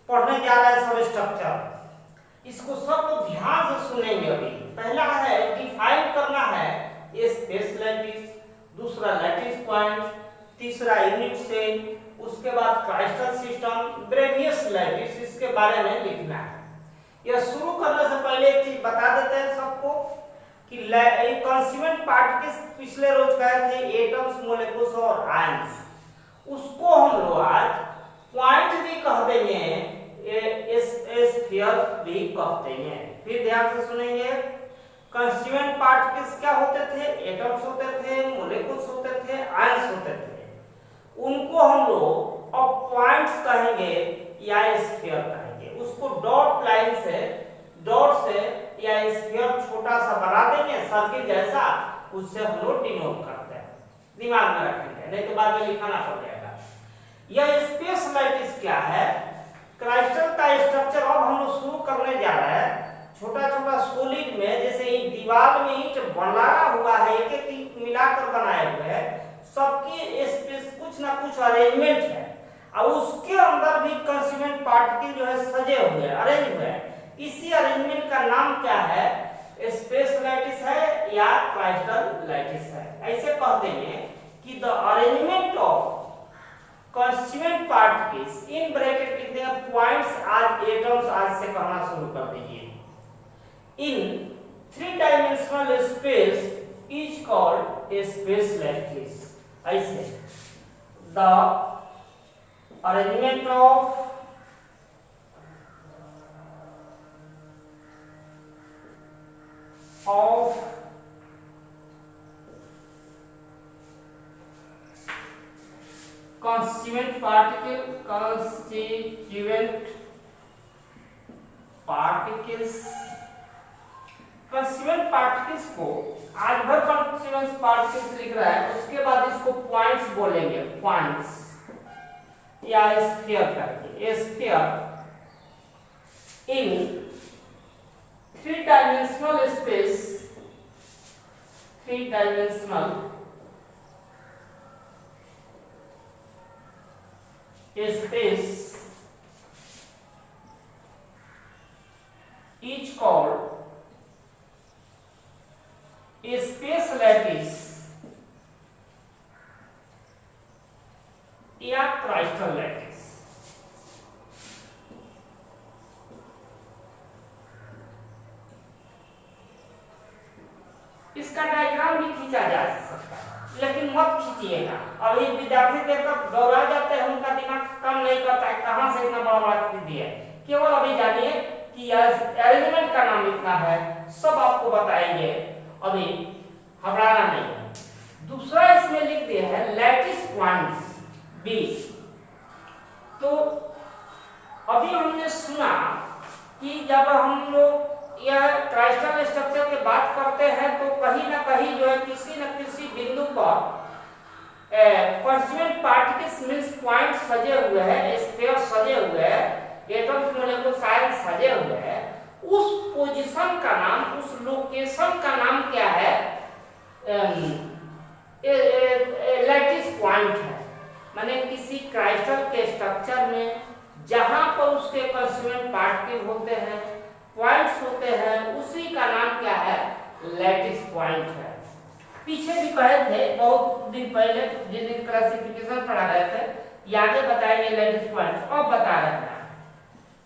पढ़ने जा रहे हैं सब स्ट्रक्चर। इसको सब लोग ध्यान से सुनेंगे। अभी पहला है डिफाइन करना है स्पेस लैटिस, दूसरा लैटिस पॉइंट, तीसरा यूनिट सेल, उसके बाद क्राइस्टल सिस्टम, ब्रेवियस लैटिस, इसके बारे में लिखना है। यह शुरू करने से पहले एक चीज बता देते हैं सबको कि कंस्टिट्यूएंट पार्टिकल्स पिछले रोज कहे थे एटम्स, मोलेकुल्स और आयंस, उसको हम लोग आज पॉइंट भी कह देंगे, स्फीयर भी कहते हैं। फिर ध्यान से सुनेंगे। कंस्टिट्यूएंट पार्टिकल्स क्या होते थे? एटम्स होते थे, मोलेकुल्स होते थे, आयंस होते थे। उनको हम लोग अब पॉइंट्स कहेंगे या स्फीयर कहेंगे। उसको डॉट लाइन से, डॉट से या स्फीयर छोटा सा बना देंगे सर्किल जैसा, उससे हम लोग डिनोट करते हैं। दिमाग में रखेंगे, नहीं तो बाद में लिखाना पड़ जाएगा। यह स्पेस लैटिस क्या है? क्राइस्टल का स्ट्रक्चर अब हम लोग शुरू करने जा रहे हैं। छोटा छोटा सॉलिड में, जैसे दीवार में ईंट बना हुआ है, एक एक ईंट मिलाकर बनाए हुए हैं, सबकी स्पेस कुछ ना कुछ अरेंजमेंट है, और उसके अंदर भी कंस्टिट्यूएंट पार्टिकल जो है सजे हुए हैं, अरेंज हुए हैं। इसी अरेंजमेंट का नाम क्या है? स्पेस लैटिस है या क्राइस्टल लैटिस है। ऐसे कह देंगे कि the arrangement of constituent particles, in bracket लिख देंगे पॉइंट्स आज एटम्स, आज से कहना शुरू कर दीजिए, in 3 dimensional space is called a space lattice. ऐसे the arrangement of constituent particles को आज भर constituent particles लिख रहा है, उसके बाद इसको पॉइंट्स बोलेंगे, पॉइंट्स या स्फीयर करके। Sphere in 3 dimensional space, 3 dimensional space is called a space lattice या क्राइस्टल लैटिस। इसका डायग्राम भी खींचा जा सकता है, लेकिन मत खींचिएगा। अभी विद्यार्थी देखकर घबरा जाते हैं, उनका दिमाग काम नहीं करता है, कहां से इतना बड़ा बड़ा खींच दिया। केवल अभी जानिए कि अरेंजमेंट का नाम इतना है, सब आपको बताएंगे, अभी घबराना नहीं है। दूसरा इसमें लिख दिया है लैटिस पॉइंट्स 20। तो अभी हमने सुना कि जब हम लोग यह क्राइस्टल स्ट्रक्चर की बात करते हैं तो कहीं ना कहीं जो है किसी न किसी बिंदु पर कंस्टिट्यूएंट पार्टिकल्स मींस पॉइंट सजे हुए हैं, स्फीयर सजे हुए हैं, एटम्स मोलेकुल्स आयंस सजे हुए हैं। उस पोजीशन का नाम, उस लोकेशन का नाम क्या है? लैटिस पॉइंट है। माने किसी क्राइस्टल के स्ट्रक्चर में जहां पर उसके कंस्टिट्यूएंट पार्टिकल होते हैं, पॉइंट्स होते हैं, उसी का नाम क्या है? लैटिस पॉइंट है। पीछे भी कहे थे बहुत दिन पहले, जिन दिन क्लासिफिकेशन पढ़ा रहे थे, आगे बताएंगे लैटिस पॉइंट, अब बता रहे हैं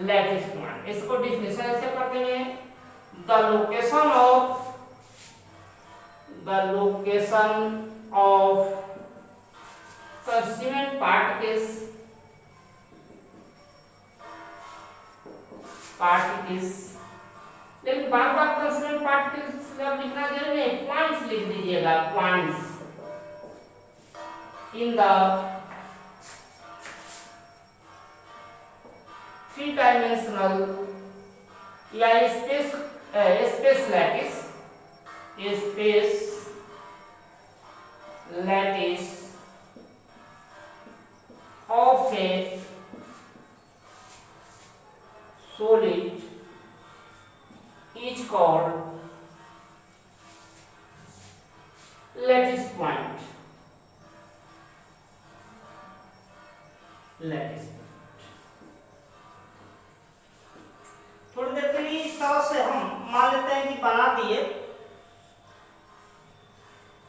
लैटिस पॉइंट। इसको डिफिनेशन ऐसे कर देंगे, the location of constituent particles, लेकिन बार बार कंस्टिट्यूएंट पार्टिकल्स लिखना जरूरी नहीं, पॉइंट्स लिख दीजिएगा, पॉइंट्स इन द 3 डायमेंशनल या space lattice, of A solid is called lattice point. lattice point मान लेते हैं कि बना दिए,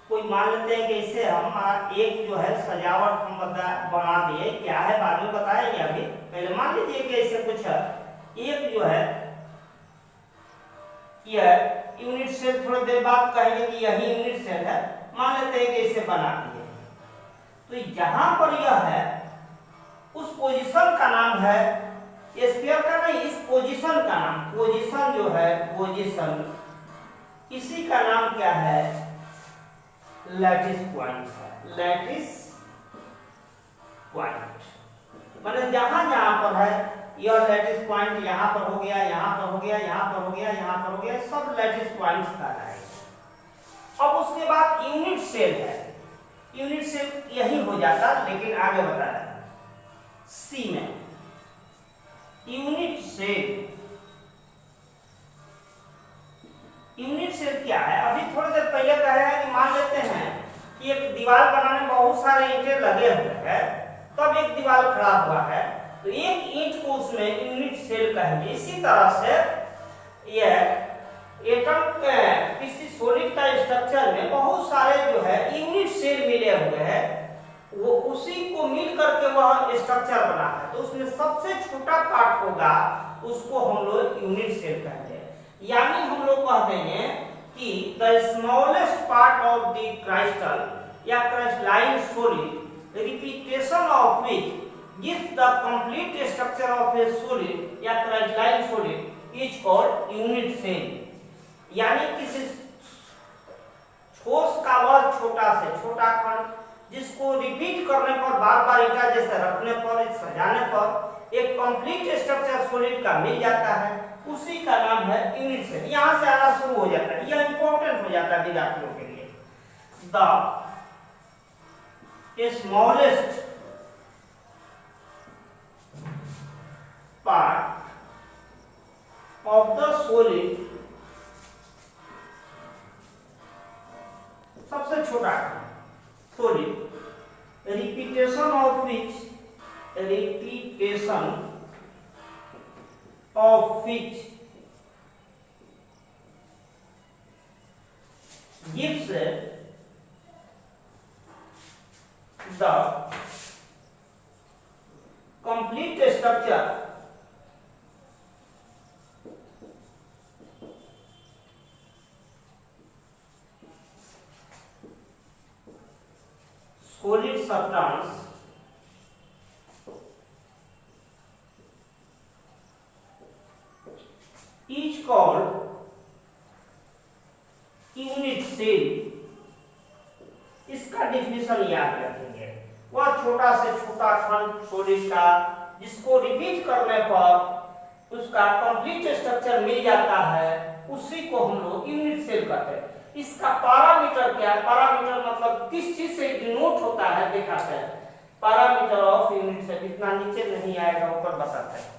कोई मान लेते हैं कि इसे हम एक जो है सजावट हम बना दिए, क्या है बाद में बताएंगे, अभी पहले मान लीजिए कि ऐसे कुछ है, एक जो है यह यूनिट सेल, थोड़ी देर बाद कहेंगे कि यही यूनिट सेल है, मान लेते हैं कि इसे बना दिए। तो जहां पर यह है उस पोजीशन का नाम है, स्फीयर का नहीं, इस पोजीशन का नाम, पोजीशन जो है पोजीशन, इसी का नाम क्या है, लैटिस पॉइंट है। लैटिस पॉइंट मतलब जहां जहां पर है, यह लैटिस पॉइंट यहां पर हो गया, यहां पर हो गया, यहां पर हो गया, यहां पर हो गया, सब लैटिस पॉइंट्स का है। अब उसके बाद यूनिट सेल है, यूनिट सेल यही हो जाता, लेकिन आगे बता रहा है सी में यूनिट सेल। यूनिट सेल क्या है, अभी थोड़ी देर पहले कहे हैं कि मान लेते हैं कि एक दीवार बनाने में बहुत सारे ईंटें लगे हुए हैं, तब एक दीवार खड़ा हुआ है, तो एक ईंट को उसमें यूनिट सेल कहेंगे। इसी तरह से यह एटम किसी सॉलिड का स्ट्रक्चर में बहुत सारे जो है यूनिट सेल मिले हुए हैं, वो उसी को मिल करके वह स्ट्रक्चर बना है, तो उसमें सबसे छोटा पार्ट होगा, उसको हम लोग यूनिट सेल कहेंगे। यानी हम लोग कह देंगे कि the smallest part of the crystal या crystalline solid repetition of which gives the complete structure of a solid या crystalline solid is called unit cell। यानी किसी ठोस का वह छोटा से छोटा खंड जिसको रिपीट करने पर, बार बार ईंटा जैसे रखने पर, सजाने पर एक कंप्लीट स्ट्रक्चर सॉलिड का मिल जाता है, उसी का नाम है यूनिट सेल। यहां से आना शुरू हो जाता है, यह इंपॉर्टेंट हो जाता है विद्यार्थियों के लिए। The smallest part of the solid, सबसे छोटा solid, repetition of which gives the complete structure solid substance is called unit cell। इसका डिफिनेशन याद रखेंगे, वह छोटा से छोटा खंड सॉलिड का जिसको रिपीट करने पर उसका कंप्लीट स्ट्रक्चर मिल जाता है, उसी को हम लोग यूनिट सेल कहते हैं। इसका पैरामीटर क्या है, पैरामीटर मतलब किस चीज से डिनोट होता है दिखाते हैं। पैरामीटर ऑफ यूनिट सेल, इतना नीचे नहीं आएगा, ऊपर बताते हैं।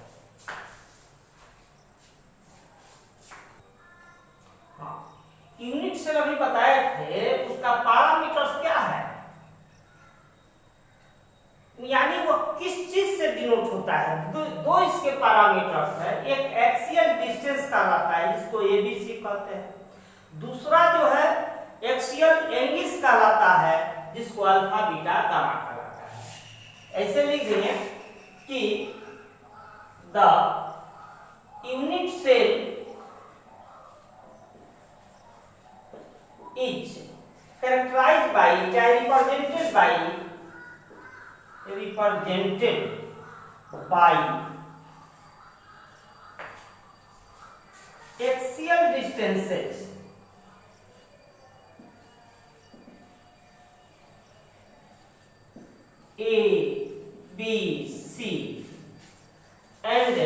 यूनिट सेल अभी बताए थे, उसका पैरामीटर्स क्या है, यानी वो किस चीज से डिनोट होता है। दो इसके पैरामीटर्स है, एक एक्सियल डिस्टेंस कहलाता है, जिसको एबीसी कहते हैं, दूसरा जो है एक्सियल एंगल्स कहलाता है, जिसको अल्फा बीटा गामा कहलाता है। ऐसे लिख देंगे कि the unit cell is characterized by, represented by axial distances A, B, C and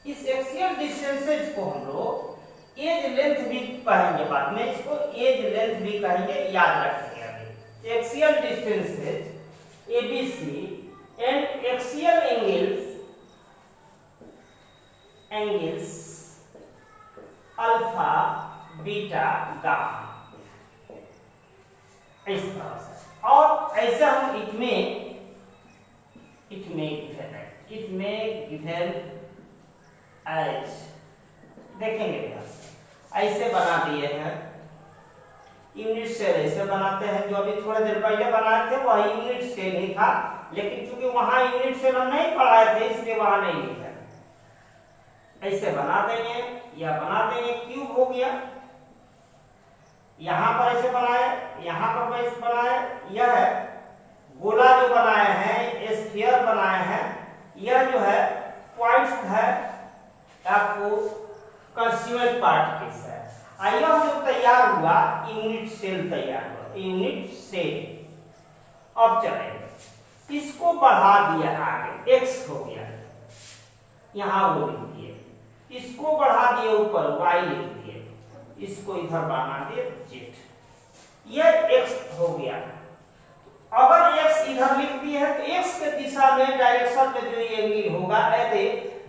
इस एक्सियल डिस्टेंसेज को हम लोग एज लेंथ भी कहेंगे, बाद में इसको एज लेंथ भी कहेंगे, याद रखेंगे। अभी axial distances ABC and axial angles alpha beta gamma, इस तरह से। और ऐसे हम इट में गिवन एच। देखेंगे ऐसे बना दिए हैं यूनिट सेल, ऐसे बनाते हैं। जो अभी थोड़ी देर पहले बनाए थे वह यूनिट सेल ही था, लेकिन चूंकि वहां यूनिट सेल हम नहीं पढ़ाए थे इसलिए वहां नहीं लिखा। ऐसे बना देंगे या बना देंगे। क्यूब हो गया, यहां पर ऐसे बनाए, यहां पर ऐसे बनाए। यह गोला जो बनाए हैं, स्फीयर बनाए हैं, यह जो है पॉइंट्स है आपको कंस्टिट्यूएंट पार्टिकल्स है। यह जो तैयार हुआ यूनिट सेल तैयार हुआ, यूनिट सेल। अब चलेंगे, इसको बढ़ा दिया आगे, x हो गया, यहां वो लिख दिए। इसको बढ़ा दिए ऊपर, y लिख दिए। इसको इधर बना दिए z। यह x हो गया। अगर x इधर लिख दिए है तो x के दिशा में डायरेक्शन में जो ये एंगल होगा, ऐसे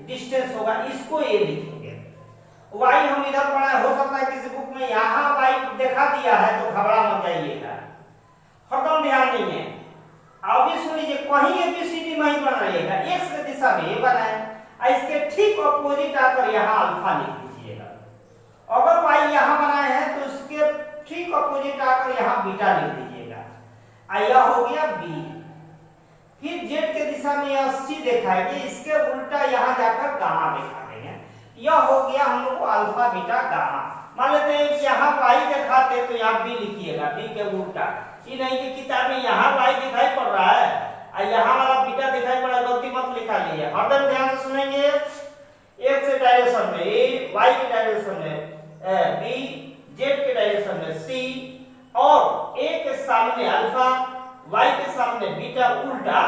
डिस्टेंस होगा, इसको ये लिखेंगे। y हम इधर पढ़ा, हो सकता है किसी बुक में यहाँ y देखा दिया है तो घबरा मत जाइएगा, हरदम ध्यान नहीं है। अभी सुन लीजिए, कहीं ABCD नहीं बन रहिएगा, x के दिशा में ये बनाए, इसके ठीक अपोजिट आकर यहाँ अल्फा लिख दीजिएगा। अगर y यहाँ बनाए हैं तो उसके ठीक अपोजिट आकर यहाँ बीटा लिख दीजिएगा। यह हो गया b। फिर z के दिशा में यह c दिखाएगी, इसके उल्टा यहाँ जाकर गामा दिखा देंगे। यह हो गया हम लोग को अल्फा बीटा गामा। मान लेते हैं कि यहाँ y दिखाते तो यहाँ b लिखिएगा, b के उल्टा। ये नहीं कि किताब में यहाँ y दिखाई पड़ रहा है और यहाँ वाला बीटा दिखाई पड़ रहा है, गलती मत लिखा लीजिए। हरदम ध्यान से सुनेंगे। x के डायरेक्शन में a, y के डायरेक्शन में b, z के डायरेक्शन में c, और a के सामने अल्फा, y के सामने बीटा उल्टा,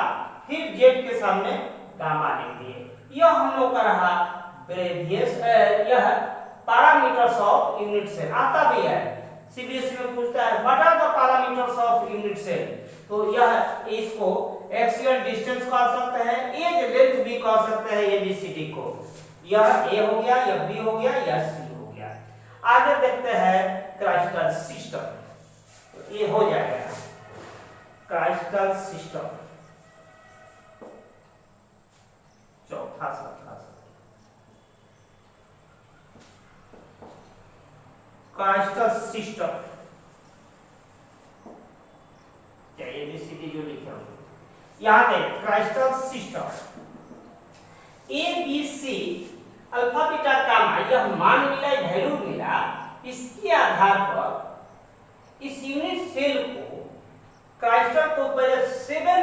फिर z के सामने गामा लिख दिए। यह हम लोग का रहा प्रीवियस, यह पैरामीटर्स ऑफ यूनिट सेल। आता भी है सीबीएसई में, पूछता है what are the parameters of unit cell. तो यह इसको एक्सियल डिस्टेंस कह सकते हैं, एज लेंथ भी कह सकते हैं एबीसीडी को। यह ए हो गया, यह बी हो गया, यह सी हो गया। आगे देखते हैं क्राइस्टल सिस्टम। तो ये हो जाएगा क्राइस्टल सिस्टम, चौथा सप्ताह क्राइस्टल सिस्टम। क्या एबीसीडी जो लिखे होंगे, यहां देख crystal system ABC alpha beta gamma, यह मान मिला, वैल्यू मिला। इसके आधार पर इस यूनिट सेल को क्राइस्टल को पहले 7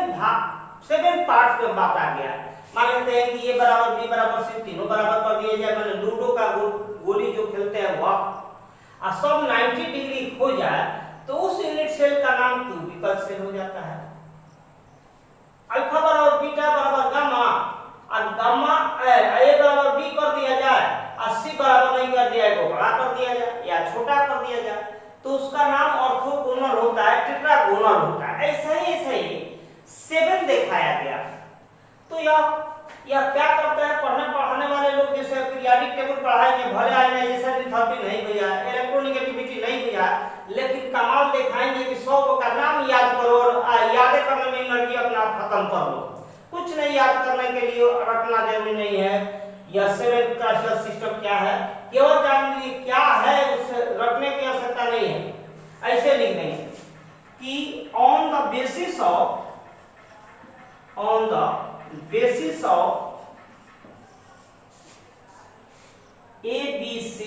पार्ट्स में बांटा गया। मान लेते हैं कि ये बराबर बी बराबर सी, तीनों बराबर कर दिए जाए। मैंने लूडो का गोली जो खेलते हैं वह, और सब 90 डिग्री हो जाए तो उस यूनिट सेल का नाम क्यूबिकल सेल हो जाता है। अल्फा बराबर बीटा बराबर गामा, और गामा ए बराबर बी कर दिया जाए और सी बराबर नहीं कर दिया जाए, बड़ा कर दिया जाए या छोटा कर दिया जाए, तो उसका नाम ऑर्थोगोनल होता है, टेट्रागोनल होता है। ऐसा ही 7 दिखाया गया। तो यह क्या करता है, पढ़ाने वाले लोग जैसे पीरियोडिक टेबल पढ़ाएंगे, भले आए जैसा एंथैल्पी नहीं भैया, इलेक्ट्रोनेगेटिविटी नहीं भैया, लेकिन कमाल दिखाएंगे कि 100 का नाम याद करो और याद करने में एनर्जी अपना खत्म कर लो। कुछ नहीं याद करने के लिए रटना जरूरी नहीं है। यह 7 क्राइस्टल सिस्टम क्या है, केवल जान लीजिए क्या है, उससे रटने की आवश्यकता नहीं है। ऐसे लिख देंगे कि on the basis of ABC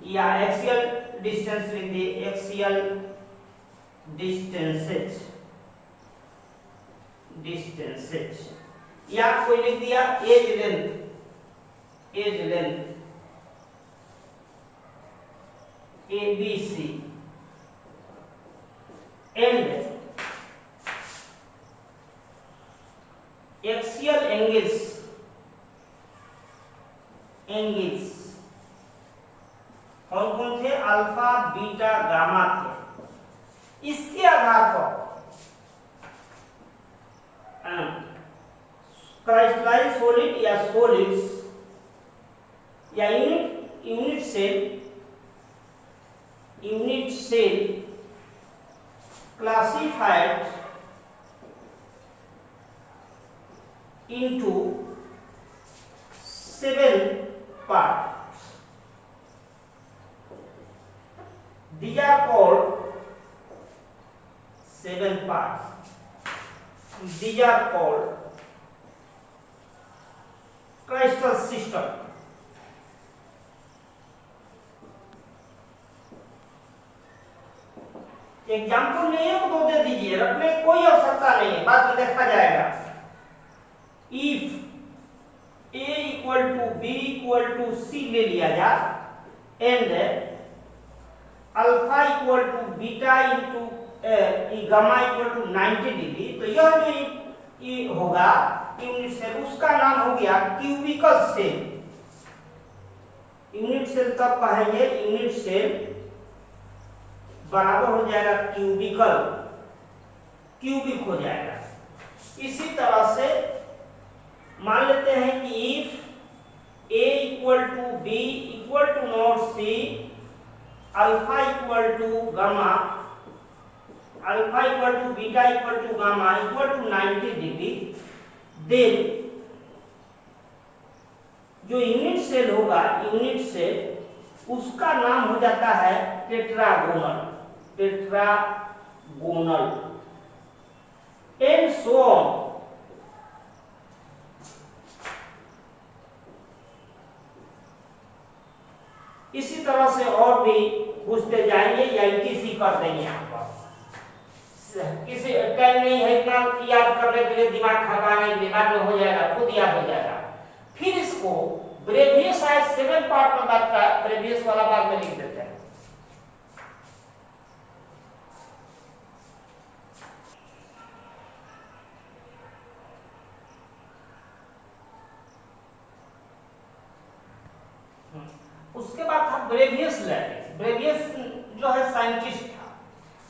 या एक्सियल डिस्टेंस लिख दिए, एक्सियल डिस्टेंसेज, या कोई लिख दिया edge length ABC and axial angles कौन थे, अल्फा बीटा गामा थे। इसके आधार पर क्राइस्टलाइन सॉलिड या सॉलिड्स या unit cell classified into 7 parts. These are called 7 parts. These are called crystal system. Example में एक दो दे दीजिए, रखने की कोई आवश्यकता नहीं है, बाद में देखा जाएगा। If A equal to B equal to C ले लिया जाए and alpha equal to beta into gamma equal to 90 degree, तो यह जो होगा यूनिट सेल, उसका नाम हो गया क्यूबिकल सेल। यूनिट सेल तब कहेंगे, यूनिट सेल बराबर हो जाएगा क्यूबिकल, क्यूबिक हो जाएगा। इसी तरह से मान लेते हैं कि if A equal to B equal to not C alpha equal to gamma, alpha equal to beta equal to gamma equal to 90 degree, then जो यूनिट सेल होगा, यूनिट सेल उसका नाम हो जाता है tetragonal, tetragonal and so on. इसी तरह से और भी पूछते जाएंगे या ईटीसी कर देंगे आपको। किसी टाइम नहीं है इतना याद करने के लिए, दिमाग खपाने के लिए, बाद में हो जाएगा, खुद याद हो जाएगा। फिर इसको ब्रेवियस आज 7 पार्ट में बांटता है, ब्रेवियस वाला बाद में लिख देते हैं। उसके बाद था ब्रेवियस लैटिस। ब्रेवियस जो है साइंटिस्ट था,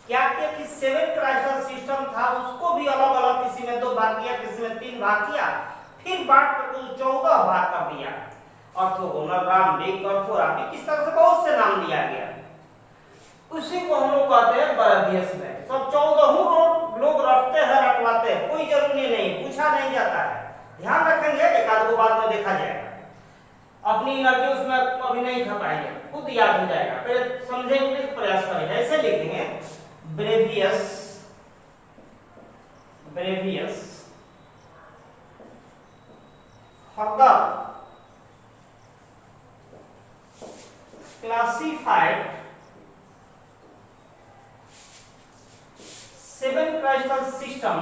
क्या किया कि 7 क्राइस्टल सिस्टम था, उसको भी अलग अलग, किसी में 2 भाग किया, किसी में 3 भाग किया, फिर बांट कर कुल 14 भाग कर दिया। ऑर्थोगोनल, राम्बिक, ऑर्थोराम्बिक, इस तरह से बहुत से नाम दिया गया। उसी को हम लोग कहते हैं ब्रेवियस लैटिस। सब 14 लोग रटते हैं, रटवाते हैं, कोई जरूरी नहीं, पूछा नहीं जाता है। ध्यान रखेंगे, एक आध को बाद में देखा जाएगा। अपनी एनर्जी उसमें अभी नहीं खपाएंगे, खुद याद हो जाएगा, पहले समझेंगे, प्रयास करेंगे। ऐसे लिखेंगे Bravais, Bravais further classified 7 crystal system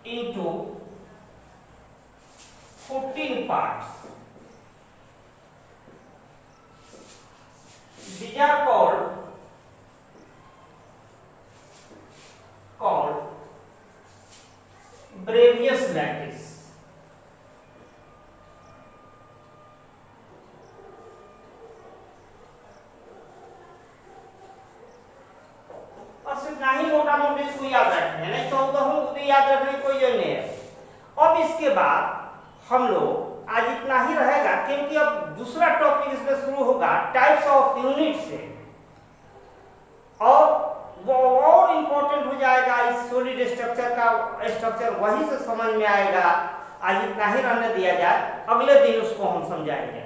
into 14 parts. These are called Brevius lattice. नहीं मोटा मोटी इसको याद रखना है, 14 याद रखने की कोई जरूरत नहीं है। अब इसके बाद हम लोग आज इतना ही रहेगा, क्योंकि अब दूसरा टॉपिक इसमें शुरू होगा टाइप्स ऑफ यूनिट से, और वो और इम्पोर्टेंट हो जाएगा। इस सॉलिड स्ट्रक्चर का स्ट्रक्चर वहीं से समझ में आएगा। आज इतना ही रहने दिया जाए, अगले दिन उसको हम समझाएंगे।